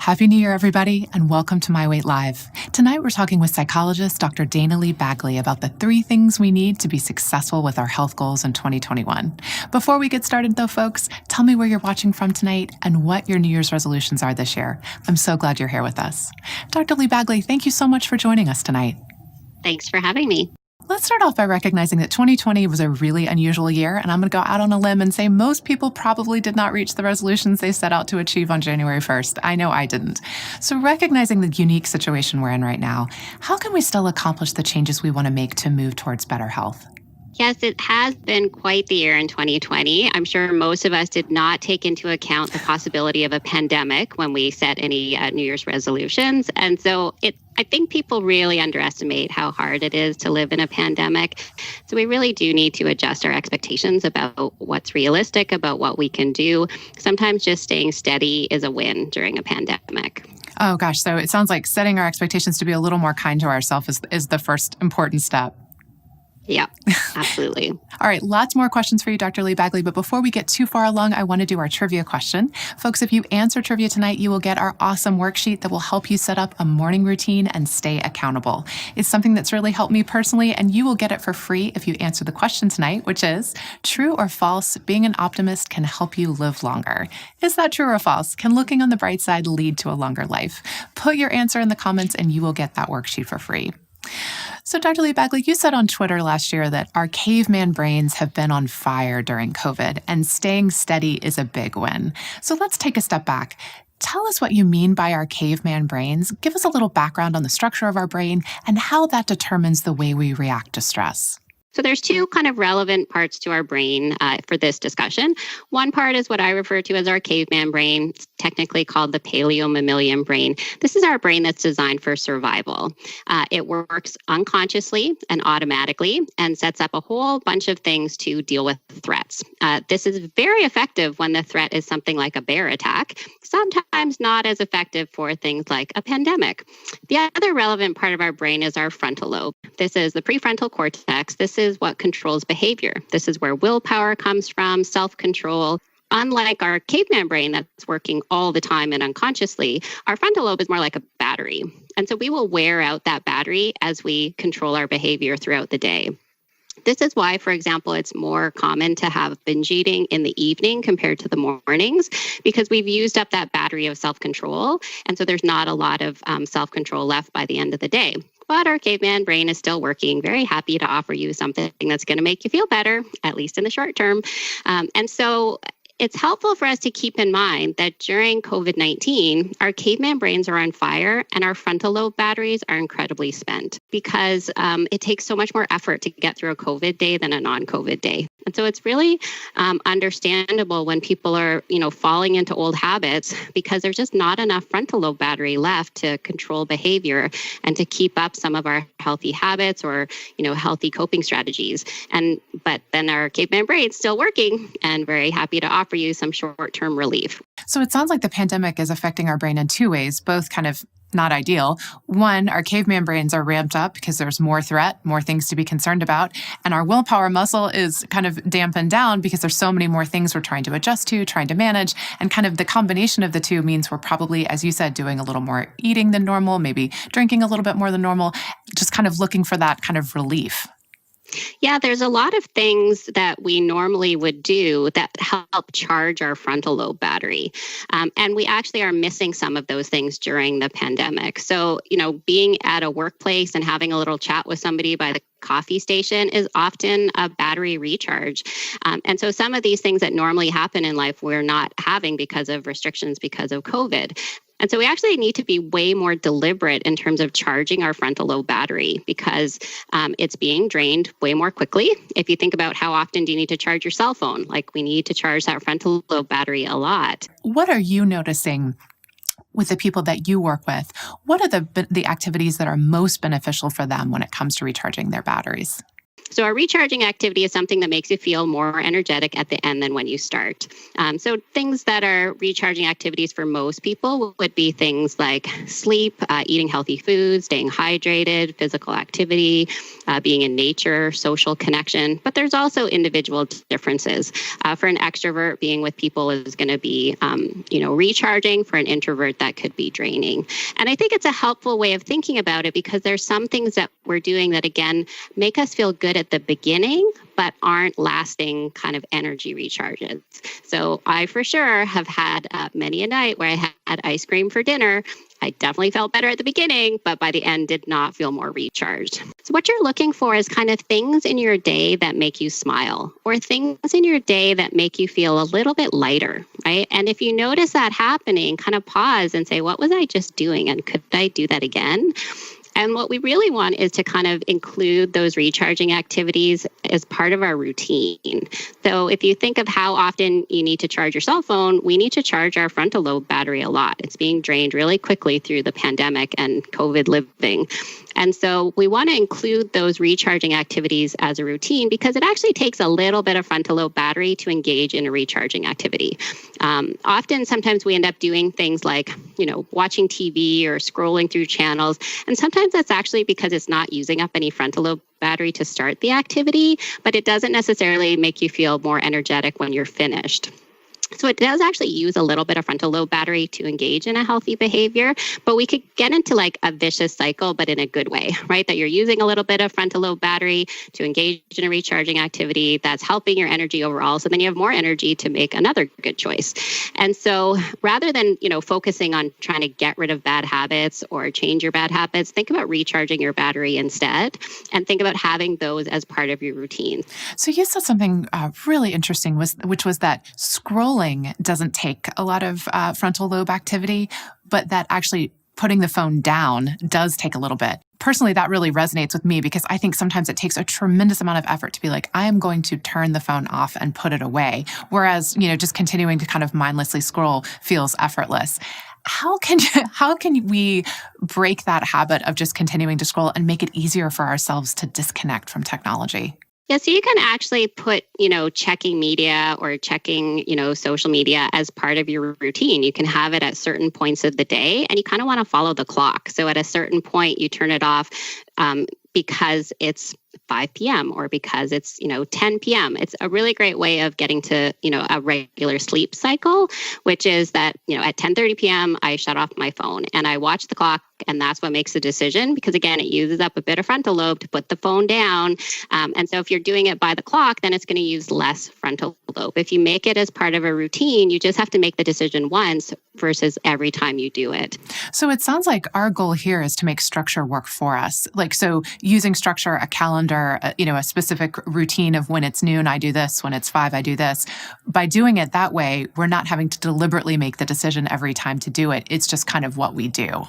Happy New Year, everybody, and welcome to My Weight Live. Tonight, we're talking with psychologist Dr. Dayna Lee-Baggley about the 3 things we need to be successful with our health goals in 2021. Before we get started, though, folks, tell me where you're watching from tonight and what your New Year's resolutions are this year. I'm so glad you're here with us. Dr. Lee-Baggley, thank you so much for joining us tonight. Thanks for having me. Let's start off by recognizing that 2020 was a really unusual year, and I'm going to go out on a limb and say most people probably did not reach the resolutions they set out to achieve on January 1st. I know I didn't. So recognizing the unique situation we're in right now, how can we still accomplish the changes we want to make to move towards better health? Yes, it has been quite the year in 2020. I'm sure most of us did not take into account the possibility of a pandemic when we set any New Year's resolutions. And so I think people really underestimate how hard it is to live in a pandemic. So we really do need to adjust our expectations about what's realistic, about what we can do. Sometimes just staying steady is a win during a pandemic. Oh, gosh. So it sounds like setting our expectations to be a little more kind to ourselves is the first important step. Yeah, absolutely. All right, lots more questions for you, Dr. Lee-Baggley, but before we get too far along, I want to do our trivia question. Folks, if you answer trivia tonight, you will get our awesome worksheet that will help you set up a morning routine and stay accountable. It's something that's really helped me personally, and you will get it for free if you answer the question tonight, which is, true or false, being an optimist can help you live longer? Is that true or false? Can looking on the bright side lead to a longer life? Put your answer in the comments and you will get that worksheet for free. So, Dr. Lee-Baggley, you said on Twitter last year that our caveman brains have been on fire during COVID, and staying steady is a big win. So let's take a step back. Tell us what you mean by our caveman brains. Give us a little background on the structure of our brain and how that determines the way we react to stress. So there's 2 kind of relevant parts to our brain for this discussion. One part is what I refer to as our caveman brain, technically called the paleo-mammalian brain. This is our brain that's designed for survival. It works unconsciously and automatically and sets up a whole bunch of things to deal with threats. This is very effective when the threat is something like a bear attack, sometimes not as effective for things like a pandemic. The other relevant part of our brain is our frontal lobe. This is the prefrontal cortex. This is what controls behavior. This is where willpower comes from, self-control. Unlike our caveman brain that's working all the time and unconsciously, our frontal lobe is more like a battery. And so we will wear out that battery as we control our behavior throughout the day. This is why, for example, it's more common to have binge eating in the evening compared to the mornings, because we've used up that battery of self-control. And so there's not a lot of self-control left by the end of the day. But our caveman brain is still working, very happy to offer you something that's going to make you feel better, at least in the short term. And so it's helpful for us to keep in mind that during COVID-19, our caveman brains are on fire and our frontal lobe batteries are incredibly spent because it takes so much more effort to get through a COVID day than a non-COVID day. And so it's really understandable when people are, falling into old habits because there's just not enough frontal lobe battery left to control behavior and to keep up some of our healthy habits or, healthy coping strategies. But then our caveman brain's still working and very happy to offer you some short-term relief. So it sounds like the pandemic is affecting our brain in 2 ways, both kind of not ideal. One, our caveman brains are ramped up because there's more threat, more things to be concerned about. And our willpower muscle is kind of dampened down because there's so many more things we're trying to adjust to, trying to manage. And kind of the combination of the 2 means we're probably, as you said, doing a little more eating than normal, maybe drinking a little bit more than normal, just kind of looking for that kind of relief. Yeah, there's a lot of things that we normally would do that help charge our frontal lobe battery. And we actually are missing some of those things during the pandemic. So, being at a workplace and having a little chat with somebody by the coffee station is often a battery recharge. And so some of these things that normally happen in life, we're not having because of restrictions because of COVID. And so we actually need to be way more deliberate in terms of charging our frontal lobe battery because it's being drained way more quickly. If you think about how often do you need to charge your cell phone, we need to charge that frontal lobe battery a lot. What are you noticing with the people that you work with? What are the activities that are most beneficial for them when it comes to recharging their batteries? So a recharging activity is something that makes you feel more energetic at the end than when you start. So things that are recharging activities for most people would be things like sleep, eating healthy foods, staying hydrated, physical activity, being in nature, social connection. But there's also individual differences. For an extrovert, being with people is going to be, recharging. For an introvert, that could be draining. And I think it's a helpful way of thinking about it because there's some things that we're doing that, again, make us feel good at the beginning, but aren't lasting kind of energy recharges. So I for sure have had many a night where I had ice cream for dinner. I definitely felt better at the beginning, but by the end did not feel more recharged. So what you're looking for is kind of things in your day that make you smile or things in your day that make you feel a little bit lighter, right? And if you notice that happening, kind of pause and say, what was I just doing? And could I do that again? And what we really want is to kind of include those recharging activities as part of our routine. So if you think of how often you need to charge your cell phone, we need to charge our frontal lobe battery a lot. It's being drained really quickly through the pandemic and COVID living. And so we want to include those recharging activities as a routine because it actually takes a little bit of frontal lobe battery to engage in a recharging activity. Sometimes we end up doing things like, watching TV or scrolling through channels. And sometimes that's actually because it's not using up any frontal lobe battery to start the activity, but it doesn't necessarily make you feel more energetic when you're finished. So it does actually use a little bit of frontal lobe battery to engage in a healthy behavior, but we could get into like a vicious cycle, but in a good way, right? That you're using a little bit of frontal lobe battery to engage in a recharging activity that's helping your energy overall. So then you have more energy to make another good choice. And so rather than, focusing on trying to get rid of bad habits or change your bad habits, think about recharging your battery instead and think about having those as part of your routine. So you said something really interesting, which was that scrolling doesn't take a lot of frontal lobe activity, but that actually putting the phone down does take a little bit. Personally, that really resonates with me because I think sometimes it takes a tremendous amount of effort to be like, I am going to turn the phone off and put it away. Whereas, just continuing to kind of mindlessly scroll feels effortless. How can we break that habit of just continuing to scroll and make it easier for ourselves to disconnect from technology? Yeah, so you can actually put, checking media or checking, social media as part of your routine. You can have it at certain points of the day and you kind of want to follow the clock. So at a certain point, you turn it off because it's 5 p.m. or because it's, 10 p.m. It's a really great way of getting to, a regular sleep cycle, which is that, at 10:30 p.m., I shut off my phone and I watch the clock. And that's what makes the decision because, again, it uses up a bit of frontal lobe to put the phone down. And so if you're doing it by the clock, then it's going to use less frontal lobe. If you make it as part of a routine, you just have to make the decision once versus every time you do it. So it sounds like our goal here is to make structure work for us. So using structure, a calendar, a specific routine of when it's noon, I do this, when it's 5, I do this. By doing it that way, we're not having to deliberately make the decision every time to do it. It's just kind of what we do.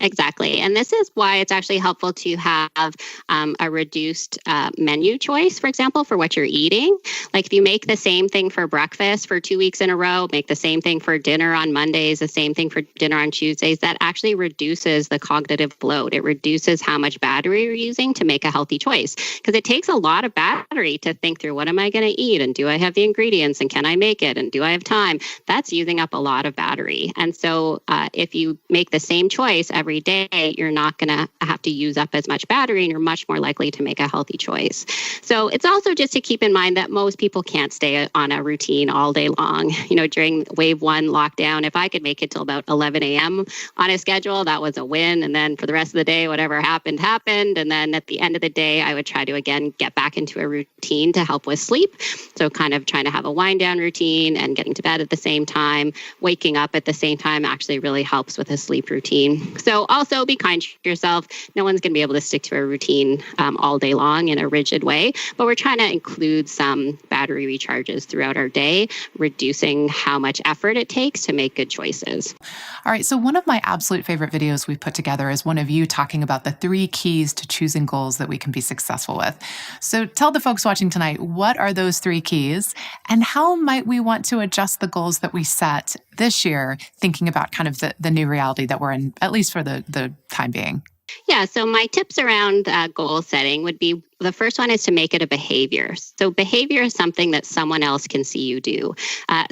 Exactly. And this is why it's actually helpful to have a reduced menu choice, for example, for what you're eating. Like if you make the same thing for breakfast for 2 weeks in a row, make the same thing for dinner on Mondays, the same thing for dinner on Tuesdays, that actually reduces the cognitive load. It reduces how much battery you're using to make a healthy choice. Because it takes a lot of battery to think through what am I going to eat and do I have the ingredients and can I make it and do I have time? That's using up a lot of battery. And so if you make the same choice every day, you're not going to have to use up as much battery and you're much more likely to make a healthy choice. So it's also just to keep in mind that most people can't stay on a routine all day long. During wave 1 lockdown, if I could make it till about 11 a.m. on a schedule, that was a win. And then for the rest of the day, whatever happened. And then at the end of the day, I would try to, again, get back into a routine to help with sleep. So kind of trying to have a wind down routine and getting to bed at the same time, waking up at the same time actually really helps with a sleep routine. So also be kind to yourself. No one's going to be able to stick to a routine all day long in a rigid way, but we're trying to include some battery recharges throughout our day, reducing how much effort it takes to make good choices. All right. So one of my absolute favorite videos we've put together is one of you talking about the 3 keys to choosing goals that we can be successful with. So tell the folks watching tonight, what are those 3 keys and how might we want to adjust the goals that we set this year, thinking about kind of the new reality that we're in, at least for the time being? Yeah, so my tips around goal setting would be the first one is to make it a behavior. So behavior is something that someone else can see you do.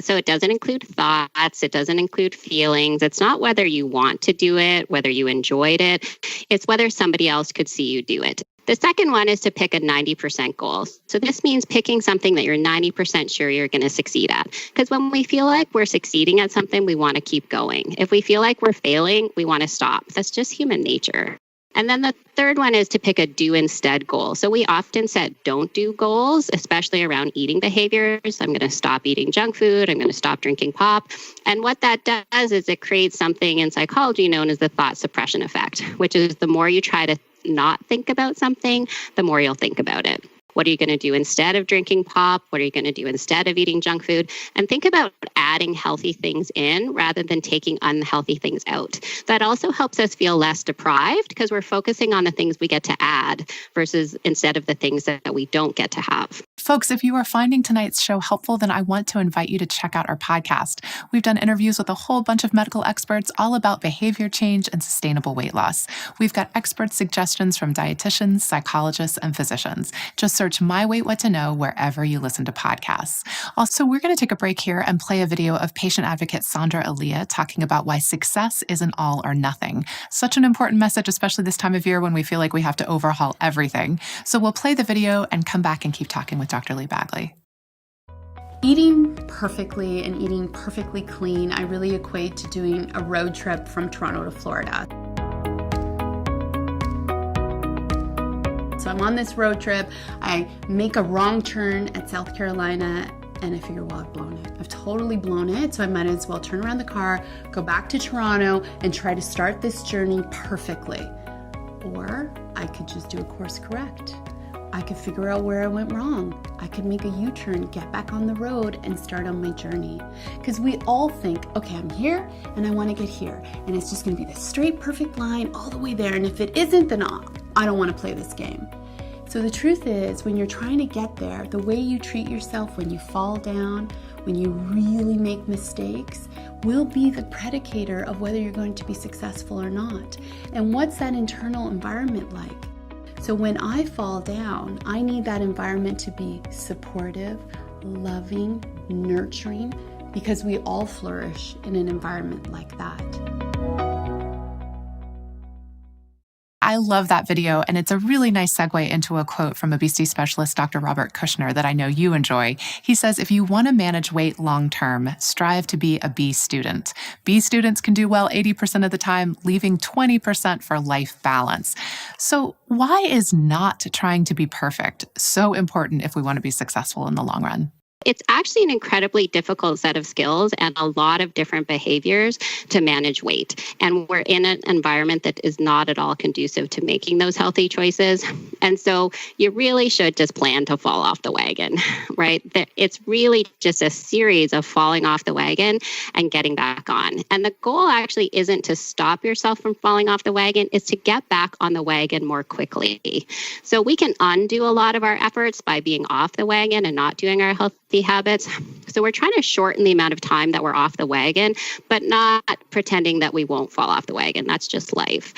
So it doesn't include thoughts, it doesn't include feelings. It's not whether you want to do it, whether you enjoyed it. It's whether somebody else could see you do it. The second one is to pick a 90% goal. So this means picking something that you're 90% sure you're going to succeed at. Because when we feel like we're succeeding at something, we want to keep going. If we feel like we're failing, we want to stop. That's just human nature. And then the third one is to pick a do instead goal. So we often set don't do goals, especially around eating behaviors. I'm going to stop eating junk food. I'm going to stop drinking pop. And what that does is it creates something in psychology known as the thought suppression effect, which is the more you try to not think about something, the more you'll think about it. What are you going to do instead of drinking pop? What are you going to do instead of eating junk food? And think about adding healthy things in rather than taking unhealthy things out. That also helps us feel less deprived because we're focusing on the things we get to add versus instead of the things that we don't get to have. Folks, if you are finding tonight's show helpful, then I want to invite you to check out our podcast. We've done interviews with a whole bunch of medical experts all about behavior change and sustainable weight loss. We've got expert suggestions from dietitians, psychologists, and physicians. Just search My Weight What to Know wherever you listen to podcasts. Also, we're going to take a break here and play a video of patient advocate Sandra Aaliyah talking about why success isn't all or nothing. Such an important message, especially this time of year when we feel like we have to overhaul everything. So we'll play the video and come back and keep talking with Dr. Lee-Baggley. Eating perfectly and eating perfectly clean, I really equate to doing a road trip from Toronto to Florida. So I'm on this road trip, I make a wrong turn at South Carolina, and I figure, well, I've blown it. I've totally blown it, so I might as well turn around the car, go back to Toronto, and try to start this journey perfectly. Or I could just do a course correct. I could figure out where I went wrong. I could make a U-turn, get back on the road, and start on my journey. Because we all think, okay, I'm here, and I want to get here. And it's just going to be this straight, perfect line all the way there. And if it isn't, then I don't want to play this game. So the truth is, when you're trying to get there, the way you treat yourself when you fall down, when you really make mistakes, will be the predicator of whether you're going to be successful or not. And what's that internal environment like? So when I fall down, I need that environment to be supportive, loving, nurturing, because we all flourish in an environment like that. I love that video, and it's a really nice segue into a quote from obesity specialist Dr. Robert Kushner that I know you enjoy. He says, if you want to manage weight long-term, strive to be a B student. B students can do well 80% of the time, leaving 20% for life balance. So why is not trying to be perfect so important if we want to be successful in the long run? It's actually an incredibly difficult set of skills and a lot of different behaviors to manage weight. And we're in an environment that is not at all conducive to making those healthy choices. And so you really should just plan to fall off the wagon, right? It's really just a series of falling off the wagon and getting back on. And the goal actually isn't to stop yourself from falling off the wagon, it's to get back on the wagon more quickly. So we can undo a lot of our efforts by being off the wagon and not doing our healthy habits. So we're trying to shorten the amount of time that we're off the wagon, but not pretending that we won't fall off the wagon. That's just life.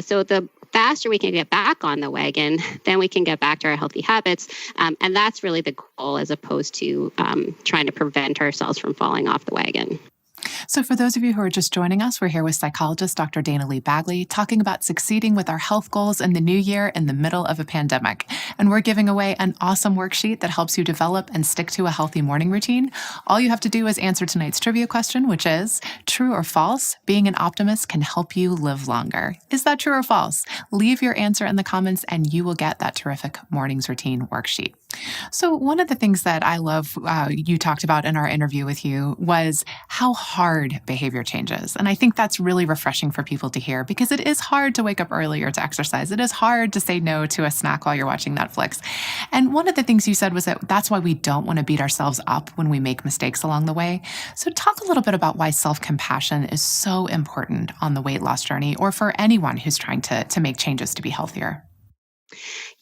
So the faster we can get back on the wagon, then we can get back to our healthy habits. And that's really the goal as opposed to trying to prevent ourselves from falling off the wagon. So for those of you who are just joining us, we're here with psychologist Dr. Dayna Lee-Baggley talking about succeeding with our health goals in the new year in the middle of a pandemic. And we're giving away an awesome worksheet that helps you develop and stick to a healthy morning routine. All you have to do is answer tonight's trivia question, which is, true or false, being an optimist can help you live longer. Is that true or false? Leave your answer in the comments and you will get that terrific morning's routine worksheet. So one of the things that I love you talked about in our interview with you was how hard behavior changes. And I think that's really refreshing for people to hear because it is hard to wake up earlier to exercise. It is hard to say no to a snack while you're watching Netflix. And one of the things you said was that that's why we don't want to beat ourselves up when we make mistakes along the way. So talk a little bit about why self-compassion is so important on the weight loss journey or for anyone who's trying to make changes to be healthier.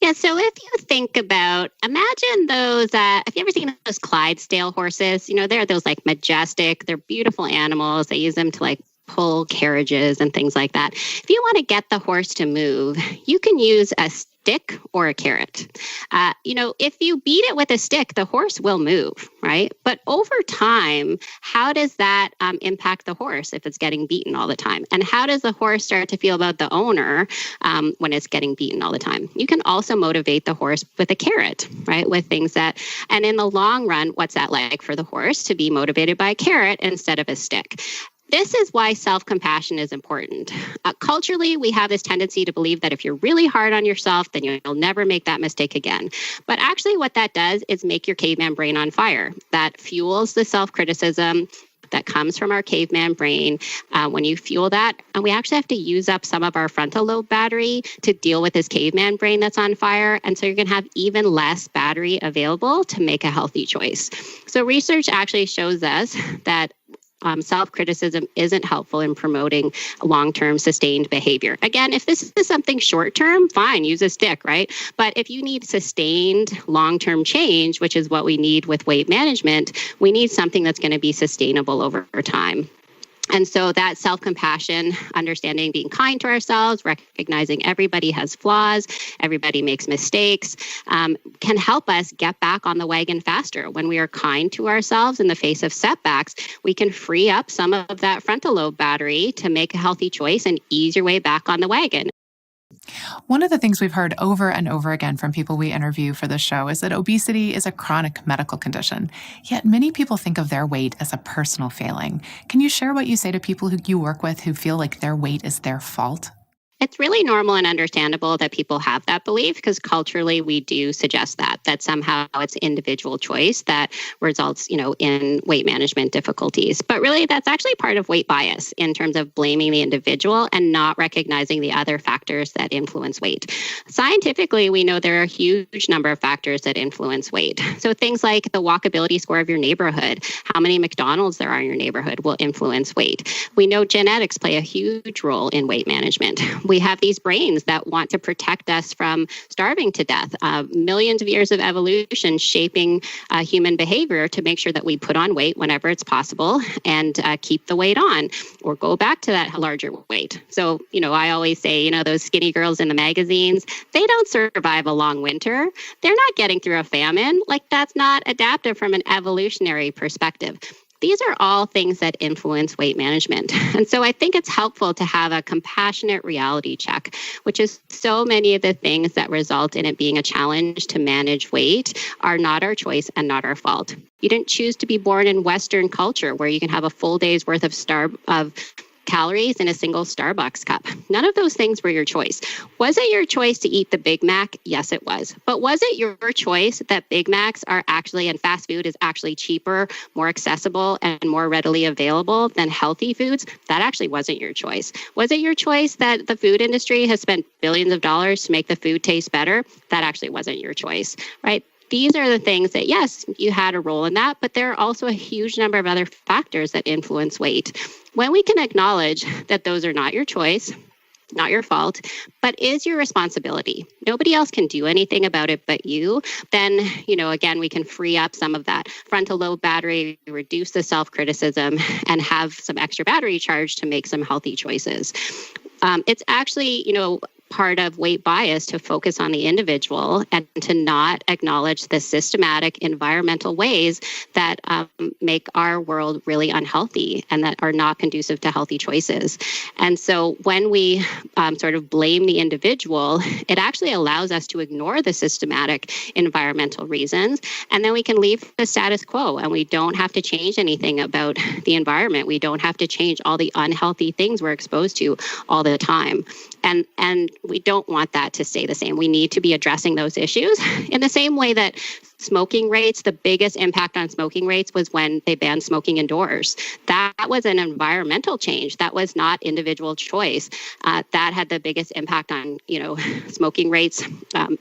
Yeah, so if you think about, imagine those, have you ever seen those Clydesdale horses? You know, they're those like majestic, they're beautiful animals. They use them to like pull carriages and things like that. If you want to get the horse to move, you can use a stick or a carrot. If you beat it with a stick, the horse will move, right? But over time, how does that impact the horse if it's getting beaten all the time? And how does the horse start to feel about the owner when it's getting beaten all the time? You can also motivate the horse with a carrot, right? With things that, and in the long run, what's that like for the horse to be motivated by a carrot instead of a stick? This is why self-compassion is important. Culturally, we have this tendency to believe that if you're really hard on yourself, then you'll never make that mistake again. But actually what that does is make your caveman brain on fire. That fuels the self-criticism that comes from our caveman brain. When you fuel that, and we actually have to use up some of our frontal lobe battery to deal with this caveman brain that's on fire. And so you're going to have even less battery available to make a healthy choice. So research actually shows us that self-criticism isn't helpful in promoting long-term sustained behavior. Again, if this is something short-term, fine, use a stick, right? But if you need sustained long-term change, which is what we need with weight management, we need something that's going to be sustainable over time. And so that self-compassion, understanding, being kind to ourselves, recognizing everybody has flaws, everybody makes mistakes, can help us get back on the wagon faster. When we are kind to ourselves in the face of setbacks, we can free up some of that frontal lobe battery to make a healthy choice and ease your way back on the wagon. One of the things we've heard over and over again from people we interview for the show is that obesity is a chronic medical condition. Yet many people think of their weight as a personal failing. Can you share what you say to people who you work with who feel like their weight is their fault? It's really normal and understandable that people have that belief because culturally we do suggest that somehow it's individual choice that results, in weight management difficulties. But really that's actually part of weight bias in terms of blaming the individual and not recognizing the other factors that influence weight. Scientifically, we know there are a huge number of factors that influence weight. So things like the walkability score of your neighborhood, how many McDonald's there are in your neighborhood will influence weight. We know genetics play a huge role in weight management. We have these brains that want to protect us from starving to death. Millions of years of evolution shaping human behavior to make sure that we put on weight whenever it's possible and keep the weight on or go back to that larger weight. So, I always say, those skinny girls in the magazines, they don't survive a long winter. They're not getting through a famine. That's not adaptive from an evolutionary perspective. These are all things that influence weight management. And so I think it's helpful to have a compassionate reality check, which is so many of the things that result in it being a challenge to manage weight are not our choice and not our fault. You didn't choose to be born in Western culture where you can have a full day's worth of calories in a single Starbucks cup. None of those things were your choice. Was it your choice to eat the Big Mac? Yes, it was. But was it your choice that Big Macs are actually, and fast food is actually cheaper, more accessible, and more readily available than healthy foods? That actually wasn't your choice. Was it your choice that the food industry has spent billions of dollars to make the food taste better? That actually wasn't your choice, right? These are the things that, yes, you had a role in that, but there are also a huge number of other factors that influence weight. When we can acknowledge that those are not your choice, not your fault, but is your responsibility, nobody else can do anything about it but you, then, again, we can free up some of that frontal lobe battery, reduce the self-criticism, and have some extra battery charge to make some healthy choices. It's actually, part of weight bias to focus on the individual and to not acknowledge the systematic environmental ways that make our world really unhealthy and that are not conducive to healthy choices. And so when we sort of blame the individual, it actually allows us to ignore the systematic environmental reasons, and then we can leave the status quo and we don't have to change anything about the environment. We don't have to change all the unhealthy things we're exposed to all the time. And we don't want that to stay the same. We need to be addressing those issues in the same way that smoking rates, the biggest impact on smoking rates was when they banned smoking indoors. That was an environmental change. That was not individual choice. That had the biggest impact on, smoking rates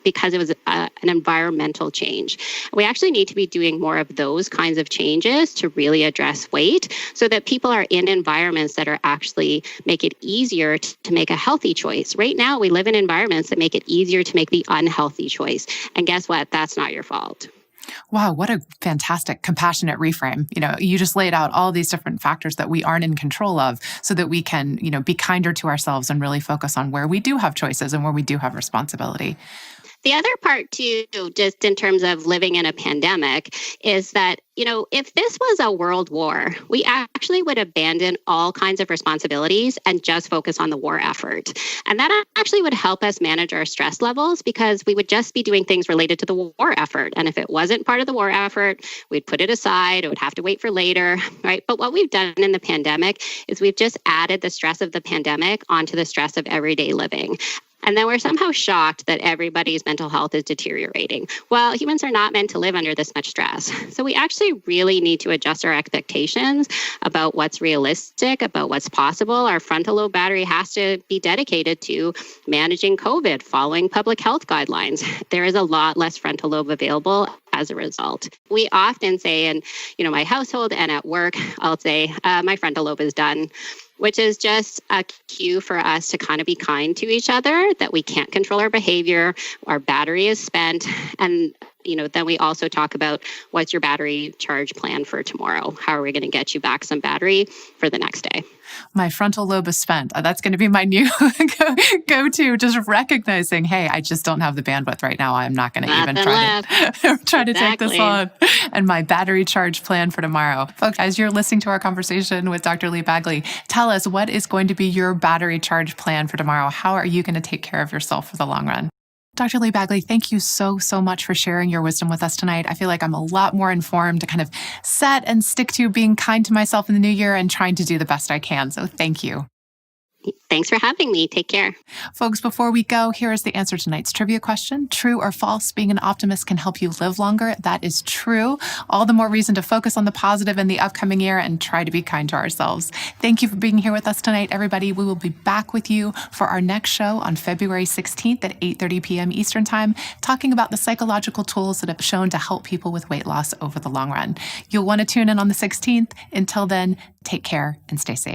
because it was an environmental change. We actually need to be doing more of those kinds of changes to really address weight so that people are in environments that are actually make it easier to make a healthy choice. Right now, we live in environments that make it easier to make the unhealthy choice. And guess what? That's not your fault. Wow, what a fantastic, compassionate reframe. You just laid out all these different factors that we aren't in control of so that we can, be kinder to ourselves and really focus on where we do have choices and where we do have responsibility. The other part too, just in terms of living in a pandemic, is that, if this was a world war, we actually would abandon all kinds of responsibilities and just focus on the war effort. And that actually would help us manage our stress levels because we would just be doing things related to the war effort. And if it wasn't part of the war effort, we'd put it aside. It would have to wait for later, right? But what we've done in the pandemic is we've just added the stress of the pandemic onto the stress of everyday living. And then we're somehow shocked that everybody's mental health is deteriorating. Well, humans are not meant to live under this much stress. So we actually really need to adjust our expectations about what's realistic, about what's possible. Our frontal lobe battery has to be dedicated to managing COVID, following public health guidelines. There is a lot less frontal lobe available as a result. We often say in, my household and at work, I'll say, my frontal lobe is done, which is just a cue for us to kind of be kind to each other, that we can't control our behavior, our battery is spent, and then we also talk about what's your battery charge plan for tomorrow? How are we going to get you back some battery for the next day? My frontal lobe is spent. That's going to be my new go-to, just recognizing, hey, I just don't have the bandwidth right now. I'm not going to even try to take this on. And my battery charge plan for tomorrow. Folks, as you're listening to our conversation with Dr. Lee-Baggley, tell us, what is going to be your battery charge plan for tomorrow? How are you going to take care of yourself for the long run? Dr. Lee-Baggley, thank you so much for sharing your wisdom with us tonight. I feel like I'm a lot more informed to kind of set and stick to being kind to myself in the new year and trying to do the best I can. So thank you. Thanks for having me. Take care. Folks, before we go, here is the answer to tonight's trivia question. True or false, being an optimist can help you live longer? That is true. All the more reason to focus on the positive in the upcoming year and try to be kind to ourselves. Thank you for being here with us tonight, everybody. We will be back with you for our next show on February 16th at 8:30 p.m. Eastern Time, talking about the psychological tools that have shown to help people with weight loss over the long run. You'll want to tune in on the 16th. Until then, take care and stay safe.